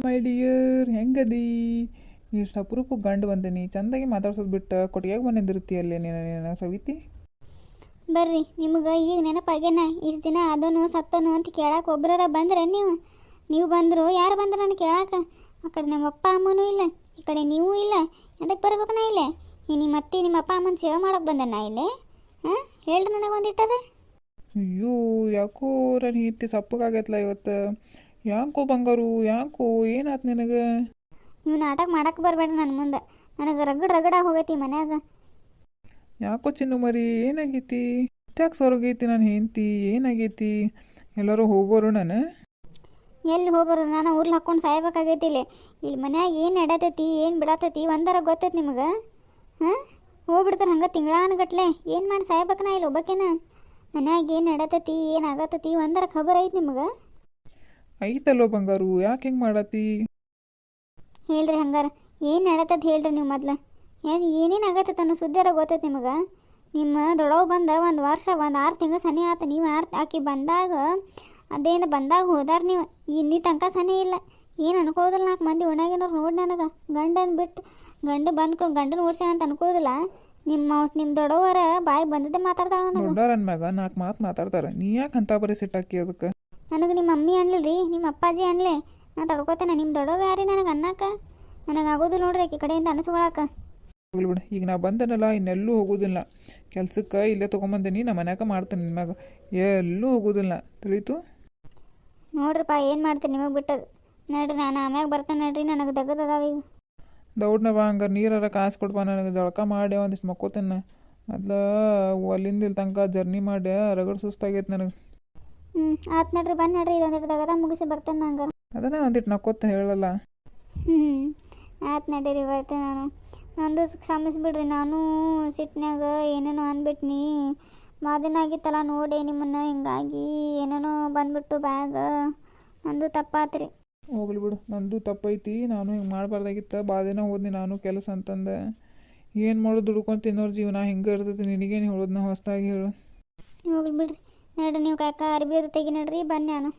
My dear, ಹೆಂಗದಿ? ಇಷ್ಟು ಅಪರೂಪ ಗಂಡು ಬಂದೀನಿ, ಚಂದಾಗಿ ಮಾತಾಡ್ಸೋದು ಬಿಟ್ಟು ಕೊಟ್ಟಿಯಾಗ ಬಂದಿರ್ತೀಯಲ್ಲೇ ನೀನು ಸವಿತಿ. ಬರ್ರಿ, ನಿಮಗೆ ಈಗ ನೆನಪಾಗ್ಯಾನ ಇಷ್ಟು ದಿನ ಅದನು ಸತ್ತನು ಅಂತ ಕೇಳಕ್ಕೆ ಒಬ್ಬರ ಬಂದ್ರೆ ನೀವು ಬಂದರು ಯಾರು ಬಂದ್ರೆ ನಾನು ಕೇಳಕ್ಕೆ? ಆ ಕಡೆ ನಮ್ಮ ಅಪ್ಪ ಅಮ್ಮನೂ ಇಲ್ಲ, ಈ ಕಡೆ ನೀವು ಇಲ್ಲ, ಅದಕ್ಕೆ ಬರ್ಬೇಕು ನಾ ಇಲ್ಲೇ? ನಿಮ್ಮ ಅತ್ತೆ ನಿಮ್ಮ ಅಪ್ಪ ಅಮ್ಮನ ಸೇವೆ ಮಾಡೋಕೆ ಬಂದೆ ನಾ ಇಲ್ಲೇ? ಹಾಂ, ಹೇಳ್ರಿ ನನಗೆ ಒಂದಿಟ್ಟಾರೆ. ಅಯ್ಯೋ, ಯಾಕೋ ನನ್ನ ಹೆಂಡತಿ ಸಪ್ಪಗಾಗೈತಲ್ಲ ಇವತ್ತು. ಯಾಕೋ ಬಂಗಾರು, ಯಾಕೋ ಏನಾಯ್ತು ನಿನಗೆ? ನೀವು ನಾಟಕ ಮಾಡಕ್ಕೆ ಬರಬೇಡ್ರಿ ನನ್ನ ಮುಂದೆ. ನನಗೆ ರಗಡಾಗಿ ಹೋಗೈತಿ ಮನ್ಯಾಗ. ಯಾಕೋ ಚಿನ್ನು ಮರಿ, ಏನಾಗೈತಿ? ಟ್ಯಾಕ್ ಹೊರಗೈತಿ ನನ್ನ ಹೆಂಡತಿ, ಏನಾಗೈತಿ? ಎಲ್ಲರೂ ಹೋಗೋರು ನಾನು? ಎಲ್ಲಿ ಹೋಗೋರು? ನಾನು ಊರ್ಲಿ ಹಾಕ್ಕೊಂಡು ಸಾಯ್ಬೇಕಾಗೈತಿ ಇಲ್ಲಿ ಮನ್ಯಾಗ ಏನು ನಡತೈತಿ ಏನು ಬಿಡತೈತಿ ಒಂದರ ಗೊತ್ತೈತಿ ನಿಮಗೆ? ಹಾಂ, ಹೋಗ್ಬಿಡ್ತಾರೆ ಹಂಗೆ ತಿಂಗಳಾನುಗಟ್ಲೆ. ಏನು ಮಾಡಿ ಸಾಯ್ಬೇಕು ನಾ ಇಲ್ಲಿ ಒಬ್ಬಾಕೇನ? ಮನ್ಯಾಗ ಏನು ನಡತೈತಿ ಏನು ಆಗತೈತಿ ಒಂದರ ಖಬರ್ ಐತಿ ನಿಮಗೆ? ಐತಲ್ಲೋ ಬಂಗಾರು, ಯಾಕೆ ಹೆಂಗೆ ಮಾಡತ್ತಿ? ಹೇಳ್ರಿ ಹಂಗಾರ ಏನು ನಡತೈತಿ ಹೇಳ್ರಿ ನೀವು ಮೊದ್ಲು. ಏನೇನು ಆಗತ್ತೈತೆ ಅನ್ನೋ ಸುದ್ದಿಯಾರ ಗೊತ್ತೈತಿ ನಿಮಗೆ? ನಿಮ್ಮ ದೊಡ್ಡವು ಬಂದ ಒಂದು ವರ್ಷ 6 ತಿಂಗಳು ಸನಿ ಆತ. ನೀವು ಆಕಿ ಬಂದಾಗ ಅದೇನು ಬಂದಾಗ ಹೋದಾರ ನೀವು ಇನ್ನಿ ತನಕ ಸನಿ ಇಲ್ಲ. ಏನು ಅನ್ಕೊಳ್ಳೋದಿಲ್ಲ. 4 ಮಂದಿ ಒಣಗಿನವ್ರು ನೋಡಿ ನನಗೆ ಗಂಡನ ಬಿಟ್ಟು ಗಂಡನ ಓಡ್ಸ್ಯಾನ ಅಂತ ಅನ್ಕೊಳ್ಳೋದಿಲ್ಲ. ನಿಮ್ಮ ದೊಡ್ಡವರ ಬಾಯಿ ಬಂದದ್ದೇ ಮಾತಾಡ್ತಾಳ ನನಗೆ. ದೊಡ್ಡವ್ರ ಅನ್ಮ್ಯಾಗ 4 ಮಾತು ಮಾತಾಡ್ತಾರೆ. ನೀ ಯಾಕೆ ಅಂತ ಬರೀ ಸಿಟ್ಟಾಕಿ ಅದಕ್ಕೆ? ನನಗೆ ನಿಮ್ಮ ಮಮ್ಮಿ ಅನ್ಲಿಲ್ರಿ, ನಿಮ್ಮ ಅಪ್ಪಾಜಿ ಅನ್ಲಿ, ನಾ ತಡ್ಕೋತೇನೆ. ನಿಮ್ಮ ದೊಡ್ಡವ ಯಾರಿ ನನಗೆ ಅನ್ನಕ್ಕ? ನನಗೆ ಆಗೋದು ನೋಡ್ರಿ ಆಕಿ ಕಡೆಯಿಂದ ಅನಿಸ್ಕೊಳಕ್ಕೆ. ಹೋಗ್ಲಿ ಬಿಡು, ಈಗ ನಾ ಬಂದನಲ್ಲ ಇನ್ನೆಲ್ಲೂ ಹೋಗೋದಿಲ್ಲ. ಕೆಲ್ಸಕ್ಕೆ ಇಲ್ಲೇ ತೊಗೊಂಬಂದೇನಿ, ನಮ್ಮ ಮನ್ಯಾಗ ಮಾಡ್ತೇನೆ. ನಿಮ್ಯಾಗ ಎಲ್ಲೂ ಹೋಗೋದಿಲ್ಲ, ತಿಳಿತು? ನೋಡ್ರಿಪ್ಪ ಏನು ಮಾಡ್ತೀನಿ ನಿಮಗೆ ಬಿಟ್ಟದು. ನೋಡ್ರಿ ನಾನು ಆಮ್ಯಾಗ ಬರ್ತೇನೆ ನೋಡ್ರಿ, ನನಗೆ ದಗದದಾವ ಈಗ. ದೌಡ್ನವ ಹಂಗಾರೆ ನೀರಾರ ಕಾಸು ಕೊಡ್ಬಾ ನನಗೆ. ಜಳಕ ಮಾಡಿ ಒಂದಿಷ್ಟು ಮಕ್ಕೋತೇನೆ. ಮೊದ್ಲು ಅಲ್ಲಿಂದ ಇಲ್ಲಿ ತನಕ ಜರ್ನಿ ಮಾಡಿ ರಗಡ್ ಸುಸ್ತಾಗೈತೆ ನನಗೆ. ಆಯ್ತು ನೋಡ್ರಿ, ಬಂದು ನೋಡ್ರಿ ಇದೊಂದಿಟ್ಟು ದಗದ ಮುಗಿಸಿ ಬರ್ತೇನೆ ಹಂಗಾರೆ. ಅದನ್ನ ಒಂದಿಟ್ಟು ನಕ್ಕೋತ ಹೇಳಲ್ಲ. ಆಯ್ತು ನಡೀರಿ, ಬರ್ತೇನೆ ನಾನು. ನಂದು ಕ್ಷಮಿಸ್ಬಿಡ್ರಿ, ನಾನು ಸಿಟ್ನಾಗ ಏನೇನೋ ಅಂದ್ಬಿಟ್ನಿ. ಮಾದಿನ ಆಗಿತ್ತಲ್ಲ ನೋಡಿ ನಿಮ್ಮನ್ನು, ಹಿಂಗಾಗಿ ಏನೇನೋ ಬಂದ್ಬಿಟ್ಟು ಬ್ಯಾಗ್. ನಂದು ತಪ್ಪಾತ್ರಿ. ಹೋಗ್ಲಿ ಬಿಡು, ನಂದು ತಪ್ಪೈತಿ. ನಾನು ಹಿಂಗೆ ಮಾಡಬಾರ್ದಾಗಿತ್ತು. ಭಾಳ ದಿನ ಹೋದ್ನಿ ನಾನು ಕೆಲಸ ಅಂತಂದೆ. ಏನು ಮಾಡೋದು, ದುಡ್ಕೊಂಡು ತಿನ್ನೋರು ಜೀವನ ಹಿಂಗೆ ಇರ್ತೈತಿ. ನಿನಗೇನು ಹೇಳೋದು ನಾ ಹೊಸ್ದಾಗಿ ಹೇಳು. ಹೋಗ್ಲಿ ಬಿಡ್ರಿ. ನೋಡ್ರಿ ನೀವು ಕಾಕ ಅರ್ಬಿ ಅದು ತೆಗಿ ನೋಡ್ರಿ, ಬನ್ನಿ ನಾನು.